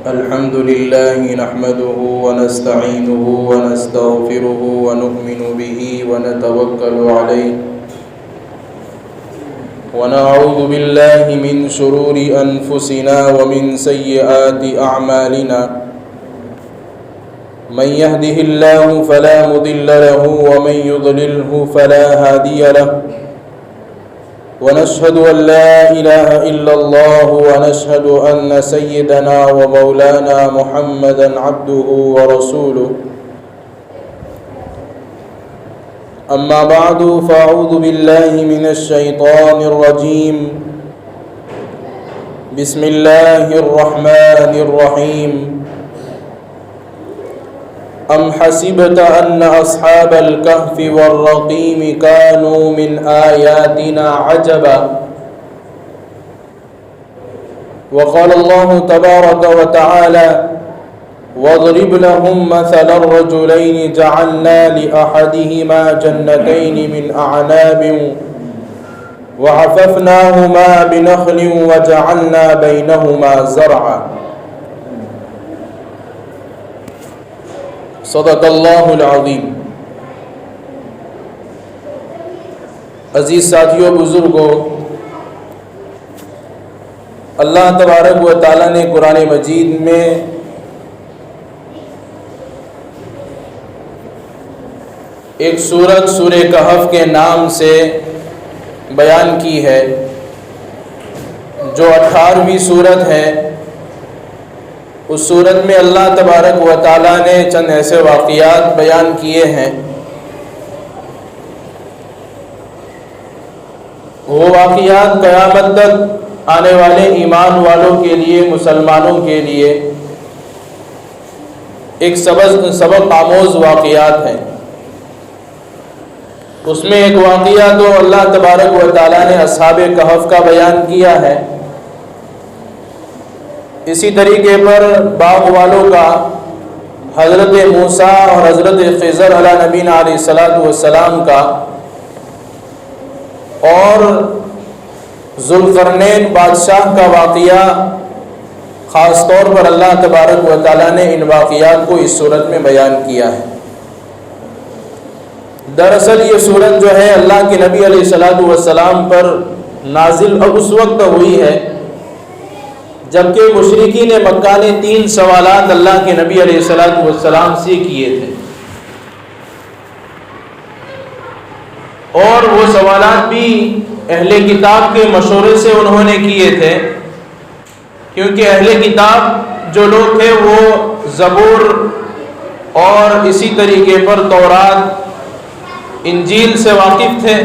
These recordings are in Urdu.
الحمد لله نحمده ونستعينه ونستغفره ونؤمن به ونتوكل عليه ونعوذ بالله من شرور أنفسنا ومن سيئات أعمالنا من يهده الله فلا مضل له ومن يضلله فلا هادي له ونشهد أن لا إله إلا الله ونشهد أن سيدنا ومولانا محمدا عبده ورسوله أما بعد فأعوذ بالله من الشيطان الرجيم بسم الله الرحمن الرحيم أم حسبت أن أصحاب الكهف والرقيم كانوا من آياتنا عجبا وقال الله تبارك وتعالى واضرب لهم مثل الرجلين جعلنا لأحدهما جنتين من أعناب وحففناهما بنخل وجعلنا بينهما زرعا صدق اللہ العظیم۔ عزیز ساتھیوں، بزرگوں، اللہ تبارک و تعالیٰ نے قرآن مجید میں ایک سورت سورہ کہف کے نام سے بیان کی ہے، جو 18ویں سورت ہے۔ اس صورت میں اللہ تبارک و تعالیٰ نے چند ایسے واقعات بیان کیے ہیں، وہ واقعات قیامت تک آنے والے ایمان والوں کے لیے، مسلمانوں کے لیے ایک سبق آموز واقعات ہیں۔ اس میں ایک واقعہ تو اللہ تبارک و تعالیٰ نے اصحاب کہف کا بیان کیا ہے، اسی طریقے پر باغ والوں کا حضرت موسیٰ اور حضرت خضر علیہ نبینا علیہ الصلاۃ والسلام کا، اور ذوالقرنین بادشاہ کا واقعہ خاص طور پر اللہ تبارک و تعالیٰ نے ان واقعات کو اس صورت میں بیان کیا ہے۔ دراصل یہ صورت جو ہے اللہ کے نبی علیہ الصلاۃ والسلام پر نازل اب اس وقت ہوئی ہے جبکہ مشرکین مکہ نے 3 سوالات اللہ کے نبی علیہ الصلاۃ والسلام سے کیے تھے، اور وہ سوالات بھی اہل کتاب کے مشورے سے انہوں نے کیے تھے، کیونکہ اہل کتاب جو لوگ تھے وہ زبور اور اسی طریقے پر تورات، انجیل سے واقف تھے۔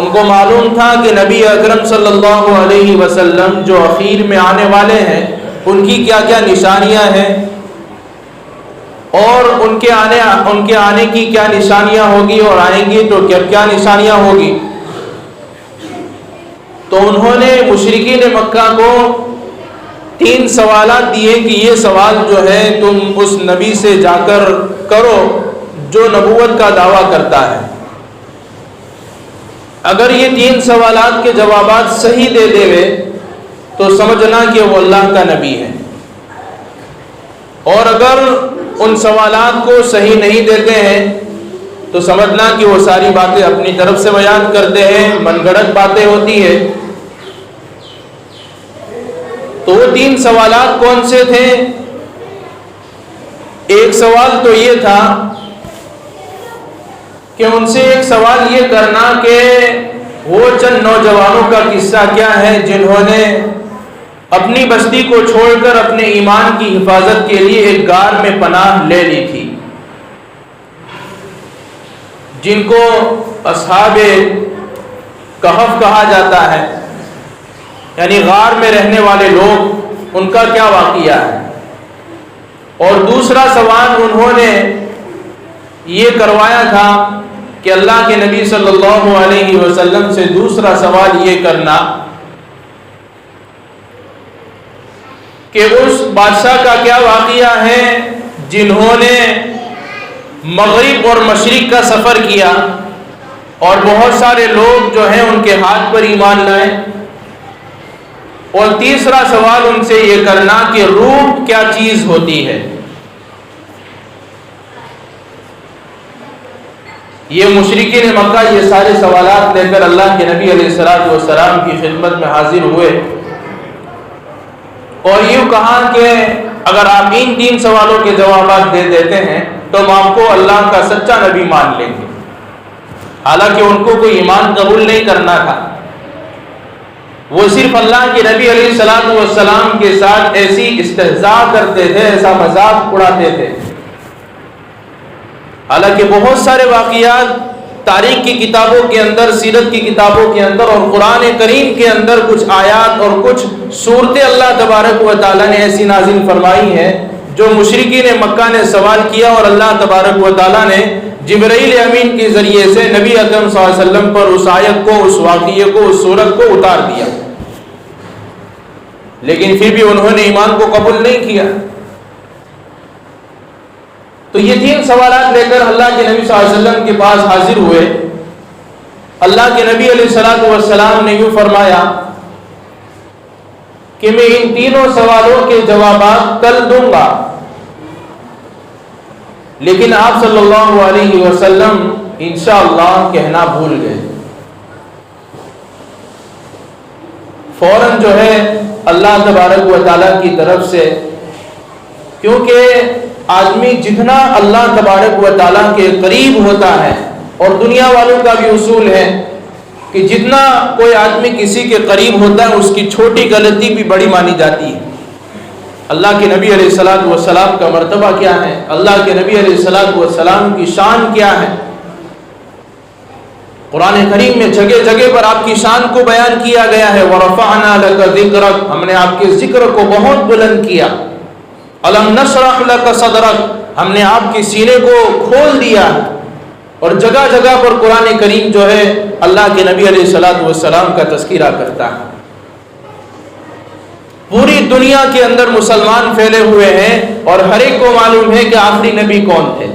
ان کو معلوم تھا کہ نبی اکرم صلی اللہ علیہ وسلم جو اخیر میں آنے والے ہیں ان کی کیا کیا نشانیاں ہیں، اور ان کے آنے کی کیا نشانیاں ہوگی، اور آئیں گی تو کیا نشانیاں ہوگی۔ تو انہوں نے مشرکین مکہ کو 3 سوالات دیے کہ یہ سوال جو ہے تم اس نبی سے جا کر کرو جو نبوت کا دعویٰ کرتا ہے۔ اگر یہ 3 سوالات کے جوابات صحیح دے دے تو سمجھنا کہ وہ اللہ کا نبی ہے، اور اگر ان سوالات کو صحیح نہیں دیتے ہیں تو سمجھنا کہ وہ ساری باتیں اپنی طرف سے بیان کرتے ہیں، من گھڑت باتیں ہوتی ہیں۔ تو وہ 3 سوالات کون سے تھے؟ ایک سوال تو یہ تھا کہ ان سے ایک سوال یہ کرنا کہ وہ چند نوجوانوں کا قصہ کیا ہے جنہوں نے اپنی بستی کو چھوڑ کر اپنے ایمان کی حفاظت کے لیے ایک غار میں پناہ لے لی تھی، جن کو اصحاب کہف کہا جاتا ہے، یعنی غار میں رہنے والے لوگ، ان کا کیا واقعہ ہے۔ اور دوسرا سوال انہوں نے یہ کروایا تھا کہ اللہ کے نبی صلی اللہ علیہ وسلم سے دوسرا سوال یہ کرنا کہ اس بادشاہ کا کیا واقعہ ہے جنہوں نے مغرب اور مشرق کا سفر کیا اور بہت سارے لوگ جو ہیں ان کے ہاتھ پر ایمان لائے، اور تیسرا سوال ان سے یہ کرنا کہ روح کیا چیز ہوتی ہے۔ یہ مشرکین مکہ یہ سارے سوالات لے کر اللہ کے نبی علیہ الصلوۃ والسلام کی خدمت میں حاضر ہوئے اور یوں کہا کہ اگر آپ ان 3 سوالوں کے جوابات دے دیتے ہیں تو ہم آپ کو اللہ کا سچا نبی مان لیں گے۔ حالانکہ ان کو کوئی ایمان قبول نہیں کرنا تھا، وہ صرف اللہ کے نبی علیہ الصلوۃ والسلام کے ساتھ ایسی استہزاء کرتے تھے، ایسا مذاق اڑاتے تھے۔ حالانکہ بہت سارے واقعات تاریخ کی کتابوں کے اندر، سیرت کی کتابوں کے اندر اور قرآن کریم کے اندر کچھ آیات اور کچھ صورتیں اللہ تبارک و تعالیٰ نے ایسی نازل فرمائی ہیں جو مشرکین مکہ نے سوال کیا اور اللہ تبارک و تعالیٰ نے جبرائیل امین کے ذریعے سے نبی اکرم صلی اللہ علیہ وسلم پر اس آیت کو، اس واقعے کو، اس صورت کو اتار دیا، لیکن پھر بھی انہوں نے ایمان کو قبول نہیں کیا۔ تو یہ 3 سوالات لے کر اللہ کے نبی صلی اللہ علیہ وسلم کے پاس حاضر ہوئے۔ اللہ کے نبی علیہ الصلوۃ والسلام نے یوں فرمایا کہ میں ان 3 سوالوں کے جوابات کل دوں گا، لیکن آپ صلی اللہ علیہ وسلم انشاءاللہ کہنا بھول گئے۔ فوراً جو ہے اللہ تبارک و تعالیٰ کی طرف سے، کیونکہ آدمی جتنا اللہ تبارک و تعالیٰ کے قریب ہوتا ہے، اور دنیا والوں کا بھی اصول ہے کہ جتنا کوئی آدمی کسی کے قریب ہوتا ہے اس کی چھوٹی غلطی بھی بڑی مانی جاتی ہے۔ اللہ کے نبی علیہ الصلوۃ والسلام کا مرتبہ کیا ہے، اللہ کے نبی علیہ الصلوۃ والسلام کی شان کیا ہے، قرآن کریم میں جگہ جگہ پر آپ کی شان کو بیان کیا گیا ہے۔ وَرَفَعْنَا لَكَ ذِكْرَكَ، ہم نے آپ کے ذکر کو بہت بلند کیا۔ أَلَمْ نَشْرَحْ لَكَ صَدْرَكَ، ہم نے آپ کے سینے کو کھول دیا۔ اور جگہ جگہ پر قرآن کریم جو ہے اللہ کے نبی علیہ الصلوۃ والسلام کا تذکرہ کرتا ہے۔ پوری دنیا کے اندر مسلمان پھیلے ہوئے ہیں اور ہر ایک کو معلوم ہے کہ آخری نبی کون تھے،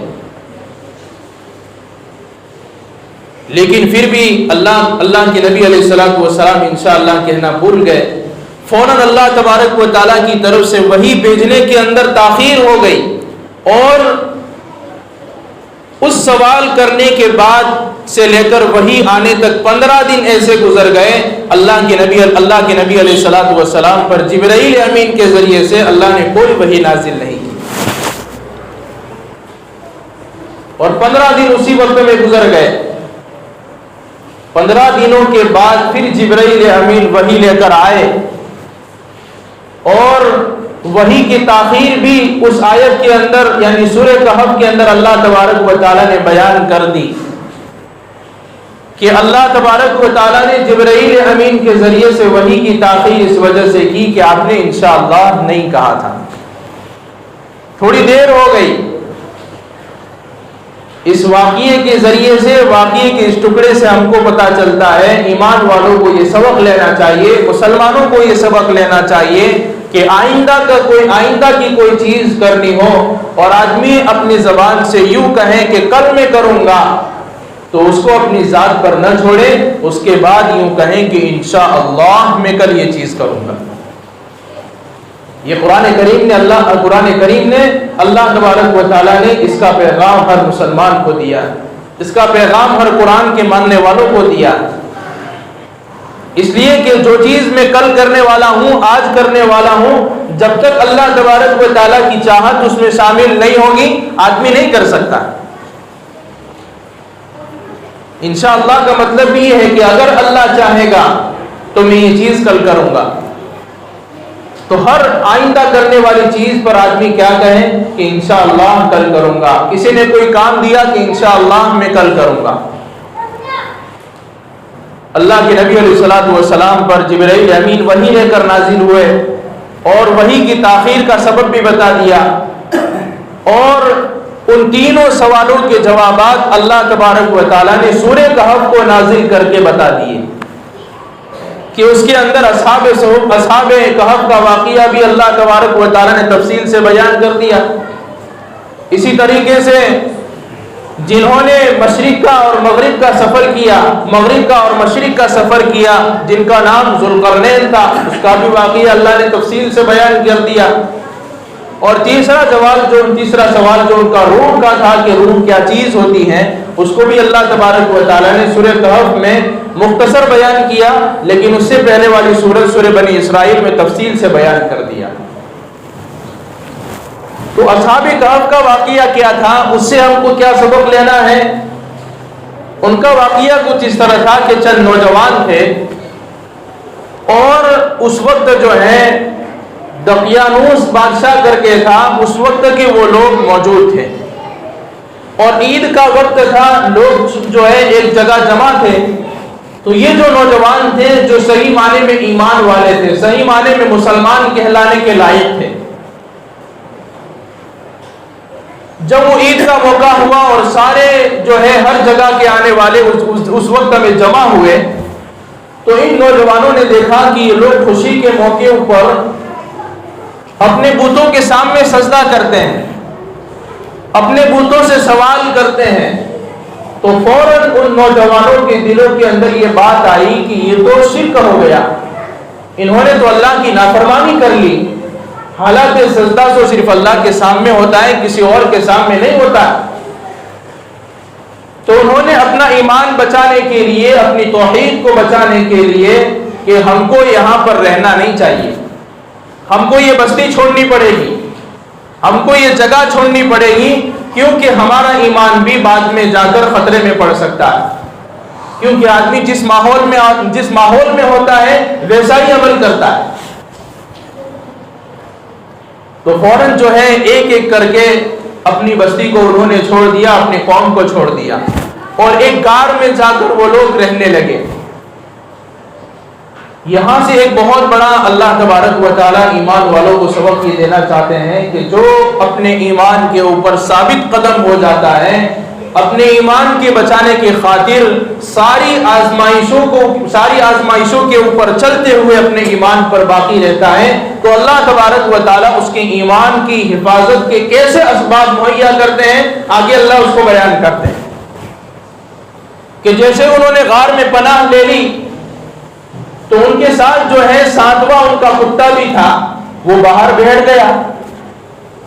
لیکن پھر بھی اللہ کے نبی علیہ الصلوۃ والسلام انشاءاللہ کہنا بھول گئے۔ فوراً اللہ تبارک و تعالیٰ کی طرف سے وحی بھیجنے کے اندر تاخیر ہو گئی، اور اس سوال کرنے کے بعد سے لے کر وحی آنے تک 15 دن ایسے گزر گئے۔ اللہ کے نبی علیہ الصلوۃ والسلام پر جبرائیل امین کے ذریعے سے اللہ نے کوئی وحی نازل نہیں کی، اور 15 دن اسی وقت میں گزر گئے۔ 15 دنوں کے بعد پھر جبرائیل امین وحی لے کر آئے، اور وحی کی تاخیر بھی اس آیت کے اندر یعنی سورہ کہف کے اندر اللہ تبارک و تعالیٰ نے بیان کر دی کہ اللہ تبارک و تعالیٰ نے جبرائیل امین کے ذریعے سے وحی کی تاخیر اس وجہ سے کی کہ آپ نے انشاءاللہ نہیں کہا تھا، تھوڑی دیر ہو گئی۔ اس واقعے کے ذریعے سے، واقعے کے اس ٹکڑے سے ہم کو پتہ چلتا ہے، ایمان والوں کو یہ سبق لینا چاہیے، مسلمانوں کو یہ سبق لینا چاہیے کہ آئندہ کی کوئی چیز کرنی ہو اور آدمی اپنی زبان سے یوں کہیں کہ کل میں کروں گا، تو اس کو اپنی ذات پر نہ چھوڑے، اس کے بعد یوں کہیں کہ انشاءاللہ میں کل یہ چیز کروں گا۔ یہ قرآن کریم نے اللہ تبارک و تعالیٰ نے اس کا پیغام ہر مسلمان کو دیا، اس کا پیغام ہر قرآن کے ماننے والوں کو دیا، اس لیے کہ جو چیز میں کل کرنے والا ہوں، آج کرنے والا ہوں، جب تک اللہ تبارک و تعالیٰ کی چاہت اس میں شامل نہیں ہوگی آدمی نہیں کر سکتا۔ انشاءاللہ کا مطلب بھی یہ ہے کہ اگر اللہ چاہے گا تو میں یہ چیز کل کروں گا، تو ہر آئندہ کرنے والی چیز پر آدمی کیا کہے کہ انشاءاللہ کل کروں گا۔ کسی نے کوئی کام دیا کہ انشاءاللہ میں کل کروں گا۔ اللہ کے نبی علیہ الصلوۃ والسلام پر جبرائیل امین وحی لے کر نازل ہوئے اور وحی کی تاخیر کا سبب بھی بتا دیا، اور ان 3 سوالوں کے جوابات اللہ تبارک و تعالیٰ نے سورہ کہف کو نازل کر کے بتا دیے کہ اس کے اندر اصحاب کہف کا واقعہ بھی اللہ تبارک و تعالیٰ نے تفصیل سے بیان کر دیا۔ اسی طریقے سے جنہوں نے مشرق کا اور مغرب کا سفر کیا، مغرب کا اور مشرق کا سفر کیا، جن کا نام ذوالقرنین تھا، اس کا بھی واقعہ اللہ نے تفصیل سے بیان کر دیا۔ اور تیسرا سوال جو ان کا روح کا تھا کہ روح کیا چیز ہوتی ہے، اس کو بھی اللہ تبارک و تعالیٰ نے سورہ کہف میں مختصر بیان کیا، لیکن اس سے پہلے والی سورت سورہ بنی اسرائیل میں تفصیل سے بیان کر دیا۔ تو اصحاب کہف کا واقعہ کیا تھا، اس سے ہم کو کیا سبق لینا ہے؟ ان کا واقعہ کچھ اس طرح تھا کہ چند نوجوان تھے، اور اس وقت جو ہے دقیانوس بادشاہ کر کے تھا، اس وقت کے وہ لوگ موجود تھے، اور عید کا وقت تھا، لوگ جو ہے ایک جگہ جمع تھے۔ تو یہ جو نوجوان تھے جو صحیح معنی میں ایمان والے تھے، صحیح معنی میں مسلمان کہلانے کے لائق تھے، جب وہ عید کا موقع ہوا اور سارے جو ہے ہر جگہ کے آنے والے اس وقت میں جمع ہوئے، تو ان نوجوانوں نے دیکھا کہ یہ لوگ خوشی کے موقع پر اپنے بتوں کے سامنے سجدہ کرتے ہیں، اپنے بتوں سے سوال کرتے ہیں۔ تو فوراً ان نوجوانوں کے دلوں کے اندر یہ بات آئی کہ یہ تو شرک ہو گیا، انہوں نے تو اللہ کی نافرمانی کر لی، حالانکہ سجدہ تو صرف اللہ کے سامنے ہوتا ہے، کسی اور کے سامنے نہیں ہوتا۔ تو انہوں نے اپنا ایمان بچانے کے لیے، اپنی توحید کو بچانے کے لیے کہ ہم کو یہاں پر رہنا نہیں چاہیے، ہم کو یہ بستی چھوڑنی پڑے گی، ہم کو یہ جگہ چھوڑنی پڑے گی، کیونکہ ہمارا ایمان بھی بعد میں جا کر خطرے میں پڑ سکتا ہے، کیونکہ آدمی جس ماحول میں ہوتا ہے ویسا ہی عمل کرتا ہے۔ تو فوراً جو ہے ایک ایک کر کے اپنی بستی کو انہوں نے چھوڑ دیا، اپنی قوم کو چھوڑ دیا، اور ایک غار میں جا کر وہ لوگ رہنے لگے۔ یہاں سے ایک بہت بڑا اللہ تبارک و تعالیٰ ایمان والوں کو سبق یہ دینا چاہتے ہیں کہ جو اپنے ایمان کے اوپر ثابت قدم ہو جاتا ہے، اپنے ایمان کے بچانے کی خاطر ساری آزمائشوں کے اوپر چلتے ہوئے اپنے ایمان پر باقی رہتا ہے، تو اللہ تبارک و تعالیٰ اس کے ایمان کی حفاظت کے کیسے اسباب مہیا کرتے ہیں، آگے اللہ اس کو بیان کرتے ہیں کہ جیسے انہوں نے غار میں پناہ لے لی، تو ان کے ساتھ جو ہے ساتواں ان کا کتا بھی تھا، وہ باہر بیٹھ گیا۔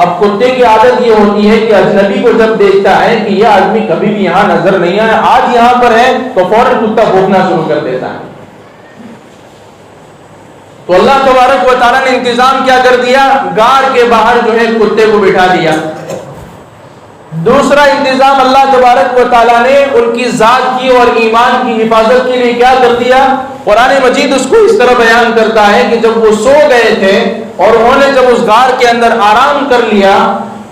اب کتے کی عادت یہ ہوتی ہے کہ اجنبی کو جب دیکھتا ہے کہ یہ آدمی کبھی بھی یہاں نظر نہیں آیا، آج یہاں پر ہے، تو فوراً کتا بھونکنا شروع کر دیتا ہے۔ تو اللہ تبارک و تعالیٰ نے انتظام کیا کر دیا، غار کے باہر جو ہے کتے کو بٹھا دیا۔ دوسرا انتظام اللہ تبارک و تعالیٰ نے ان کی ذات کی اور ایمان کی حفاظت کے لیے کیا کر دیا، قرآن مجید اس کو اس طرح بیان کرتا ہے کہ جب وہ سو گئے تھے اور انہوں نے جب اس غار کے اندر آرام کر لیا،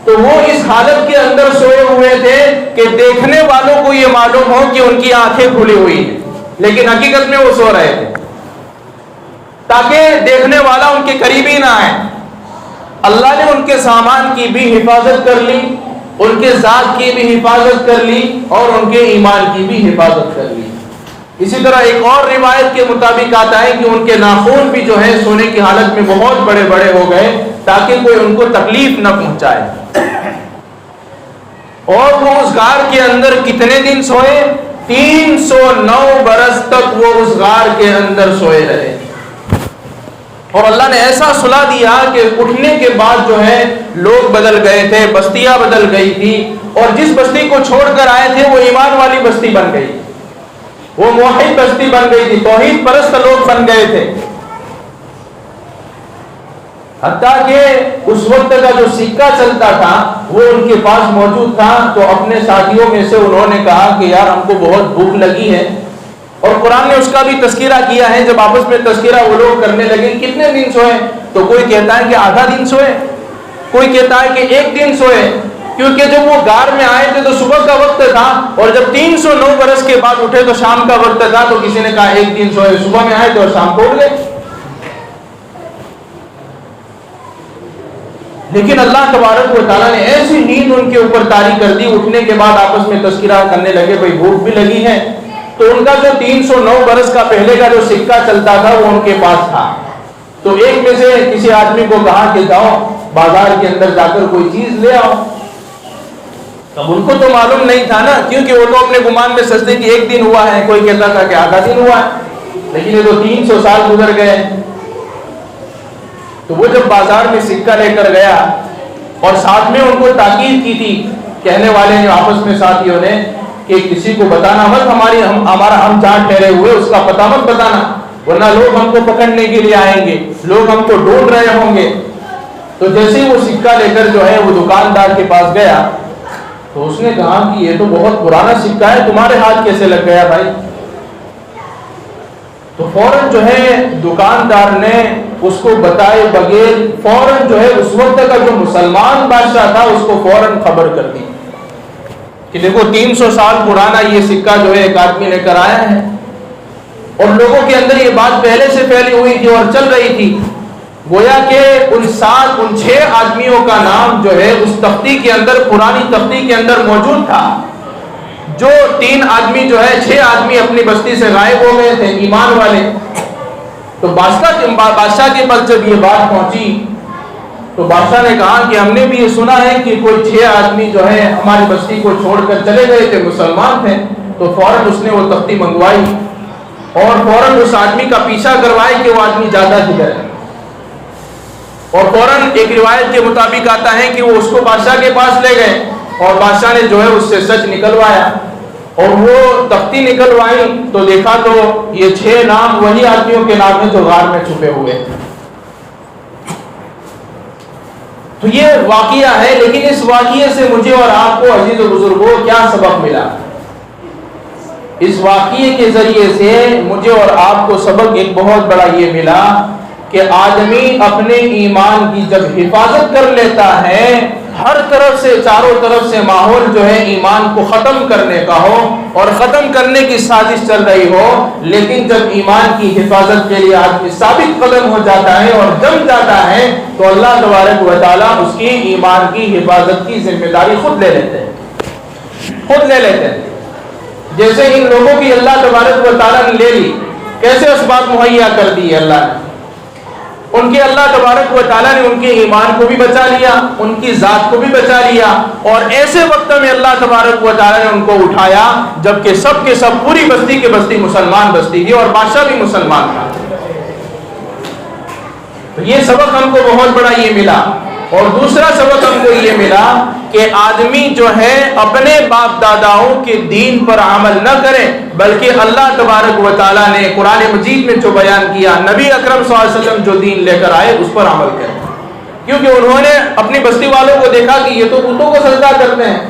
تو وہ اس حالت کے اندر سوئے ہوئے تھے کہ دیکھنے والوں کو یہ معلوم ہو کہ ان کی آنکھیں کھلی ہوئی ہیں، لیکن حقیقت میں وہ سو رہے تھے، تاکہ دیکھنے والا ان کے قریب ہی نہ آئے۔ اللہ نے ان کے سامان کی بھی حفاظت کر لی، ان کے ذات کی بھی حفاظت کر لی، اور ان کے ایمان کی بھی حفاظت کر لی۔ اسی طرح ایک اور روایت کے مطابق آتا ہے کہ ان کے ناخن بھی جو ہے سونے کی حالت میں بہت بڑے بڑے ہو گئے، تاکہ کوئی ان کو تکلیف نہ پہنچائے۔ اور وہ اس غار کے اندر کتنے دن سوئے؟ 309 برس تک وہ اس غار کے اندر سوئے رہے، اور اللہ نے ایسا صلح دیا کہ اٹھنے کے بعد جو ہے لوگ بدل گئے تھے، بستیاں بدل گئی تھی، اور جس بستی کو چھوڑ کر آئے تھے وہ ایمان والی بستی بن گئی، وہ موحد بستی بن گئی تھی، توحید پرست لوگ بن گئے تھے۔ حتیٰ کہ اس وقت کا جو سکہ چلتا تھا وہ ان کے پاس موجود تھا، تو اپنے ساتھیوں میں سے انہوں نے کہا کہ یار ہم کو بہت بھوک لگی ہے، اور قرآن نے اس کا بھی تذکرہ کیا ہے۔ جب آپس میں تذکرہ وہ لوگ کرنے لگے کتنے دن سوئے، تو کوئی کہتا ہے کہ آدھا دن سوئے، کوئی کہتا ہے کہ 1 دن سوئے، کیونکہ جب وہ غار میں آئے تھے تو صبح کا وقت تھا، اور جب 309 برس کے بعد اٹھے تو شام کا وقت تھا، تو کسی نے کہا 1 دن سوئے، صبح میں آئے تو شام کو اٹھ گئے۔ لیکن اللہ تبارک و تعالیٰ نے ایسی نیند ان کے اوپر طاری کر دی، اٹھنے کے بعد آپس میں تذکرہ کرنے لگے، بھائی بھوک بھی لگی ہے، تو ان کا جو 309 برس کا پہلے کا جو سکہ چلتا تھا وہ ان کے پاس تھا۔ تو ایک میں سے کسی آدمی کو کہا کہ جاؤ بازار کے اندر جا کر کوئی چیز لے آؤ۔ اب ان کو تو معلوم نہیں تھا نا، کیونکہ وہ تو اپنے گمان میں سجدے کی 1 دن ہوا ہے، کوئی کہتا تھا کہ آدھا دن ہوا ہے، لیکن یہ تو 300 سال گزر گئے۔ تو وہ جب بازار میں سکہ لے کر گیا اور ساتھ میں ان کو تاکید کی تھی کہنے والے نے آپس میں ساتھیوں نے کہ کسی کو بتانا مت، ہم جہاں ٹھہرے ہوئے اس کا پتہ مت بتانا، ورنہ لوگ ہم کو پکڑنے کے لیے آئیں گے، لوگ ہم کو ڈھونڈ رہے ہوں گے۔ تو جیسے ہی وہ سکہ لے کر جو ہے وہ دکاندار کے پاس گیا تو اس نے کہا کہ یہ تو بہت پرانا سکہ ہے، تمہارے ہاتھ کیسے لگ گیا بھائی؟ تو فوراً جو ہے دکاندار نے اس کو بتائے بغیر فوراً جو ہے اس وقت کا جو مسلمان بادشاہ تھا اس کو فوراً خبر کر دی کہ دیکھو 300 سال پرانا یہ سکہ جو ہے ایک آدمی لے کر آیا ہے، اور لوگوں کے اندر یہ بات پہلے سے پھیلی ہوئی تھی اور چل رہی تھی، گویا کہ ان 6 آدمیوں کا نام جو ہے اس تختی کے اندر، پرانی تختی کے اندر موجود تھا۔ جو 3 آدمی جو ہے 6 آدمی اپنی بستی سے غائب ہو گئے تھے ایمان والے۔ تو بادشاہ کے پاس جب یہ بات پہنچی تو بادشاہ نے کہا کہ ہم نے بھی یہ سنا ہے کہ کوئی 6 آدمی جو ہے ہماری بستی کو چھوڑ کر چلے گئے تھے، مسلمان تھے۔ تو فوراً اس نے وہ تختی منگوائی اور فوراً اس آدمی کا پیچھا کروائی کہ وہ آدمی جاتا کدھر ہے، اور فوراً ایک روایت کے مطابق آتا ہے کہ وہ اس کو بادشاہ کے پاس لے گئے اور بادشاہ نے جو ہے اس سے سچ نکلوایا، اور وہ تختی نکلوائی تو دیکھا تو یہ 6 نام وہی آدمیوں کے نام ہیں جو غار میں چھپے ہوئے۔ تو یہ واقعہ ہے، لیکن اس واقعے سے مجھے اور آپ کو عزیز و بزرگوں کیا سبق ملا؟ اس واقعے کے ذریعے سے مجھے اور آپ کو سبق ایک بہت بڑا یہ ملا کہ آدمی اپنے ایمان کی جب حفاظت کر لیتا ہے، ہر طرف سے چاروں طرف سے ماحول جو ہے ایمان کو ختم کرنے کا ہو اور ختم کرنے کی سازش چل رہی ہو، لیکن جب ایمان کی حفاظت کے لیے آدمی ثابت قدم ہو جاتا ہے اور جم جاتا ہے تو اللہ تبارک و تعالیٰ اس کی ایمان کی حفاظت کی ذمہ داری خود لے لیتے ہیں۔ جیسے ان لوگوں کی اللہ تبارک و تعالیٰ نے لے لی، کیسے اسباب مہیا کر دی اللہ نے؟ ان کے اللہ تبارک و تعالیٰ نے ان کے ایمان کو بھی بچا لیا، ان کی ذات کو بھی بچا لیا، اور ایسے وقت میں اللہ تبارک و تعالیٰ نے ان کو اٹھایا جبکہ سب کے سب پوری بستی کے بستی مسلمان بستی تھی اور بادشاہ بھی مسلمان تھا۔ تو یہ سبق ہم کو بہت بڑا یہ ملا، اور دوسرا سبق ہم کو یہ ملا کہ آدمی جو ہے اپنے باپ داداؤں کے دین پر عمل نہ کرے، بلکہ اللہ تبارک و تعالیٰ نے قرآن مجید میں جو بیان کیا، نبی اکرم صلی اللہ علیہ وسلم جو دین لے کر آئے اس پر عمل کرے، کیونکہ انہوں نے اپنی بستی والوں کو دیکھا کہ یہ تو بتوں کو سجدہ کرتے ہیں،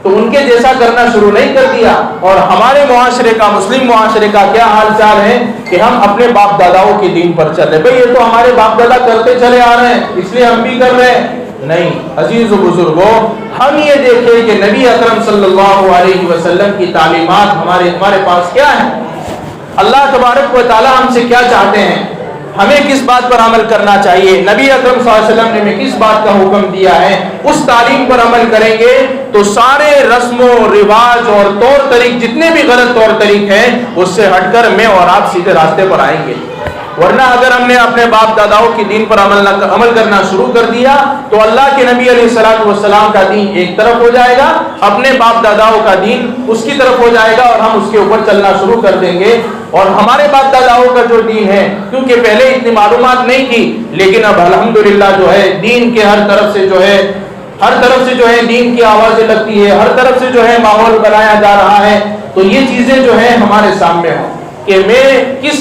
تو ان کے جیسا کرنا شروع نہیں کر دیا۔ اور ہمارے معاشرے کا، مسلم معاشرے کا کیا حال چال ہے کہ ہم اپنے باپ داداؤں کے دین پر چل رہے، بھئی یہ تو ہمارے باپ دادا کرتے چلے آ رہے ہیں اس لیے ہم بھی کر رہے ہیں۔ نہیں عزیز و بزرگوں، ہم یہ دیکھیں کہ نبی اکرم صلی اللہ علیہ وسلم کی تعلیمات ہمارے پاس کیا ہے، اللہ تبارک و تعالی ہم سے کیا چاہتے ہیں، ہمیں کس بات پر عمل کرنا چاہیے، نبی اکرم صلی اللہ علیہ وسلم نے ہمیں کس بات کا حکم دیا ہے، اس تعلیم پر عمل کریں گے تو سارے رسم و رواج اور طور طریق جتنے بھی غلط طور طریق ہیں اس سے ہٹ کر میں اور آپ سیدھے راستے پر آئیں گے۔ ورنہ اگر ہم نے اپنے باپ داداؤں کے دین پر عمل کرنا شروع کر دیا تو اللہ کے نبی علیہ الصلوۃ والسلام کا دین ایک طرف ہو جائے گا، اپنے باپ داداؤں کا دین اس کی طرف ہو جائے گا، اور ہم اس کے اوپر چلنا شروع کر دیں گے۔ اور ہمارے باپ داداؤں کا جو دین ہے، کیونکہ پہلے اتنی معلومات نہیں تھی، لیکن اب الحمدللہ جو ہے دین کے ہر طرف سے جو ہے دین کی آوازیں لگتی ہے، ہر طرف سے جو ہے ماحول بنایا جا رہا ہے، تو یہ چیزیں جو ہیں ہمارے سامنے ہوں کہ میں کس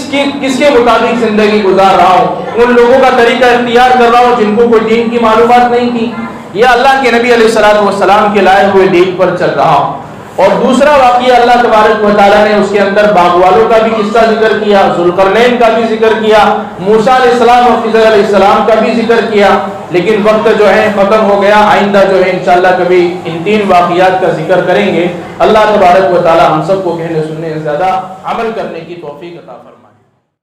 کے مطابق زندگی گزار رہا ہوں، ان لوگوں کا طریقہ اختیار کر رہا ہوں جن کو کوئی دین کی معلومات نہیں تھی، یا اللہ کے نبی علیہ الصلوۃ والسلام کے لائے ہوئے دین پر چل رہا ہوں۔ اور دوسرا واقعہ اللہ تبارک و تعالیٰ نے اس کے اندر باغ والوں کا بھی قصہ ذکر کیا، ذوالقرنین کا بھی ذکر کیا، موسیٰ علیہ السلام اور خضر علیہ السلام کا بھی ذکر کیا، لیکن وقت جو ہے ختم ہو گیا۔ آئندہ جو ہے انشاءاللہ کبھی ان 3 واقعات کا ذکر کریں گے۔ اللہ تبارک و تعالیٰ ہم سب کو کہنے سننے سے زیادہ عمل کرنے کی توفیق عطا فرمائے۔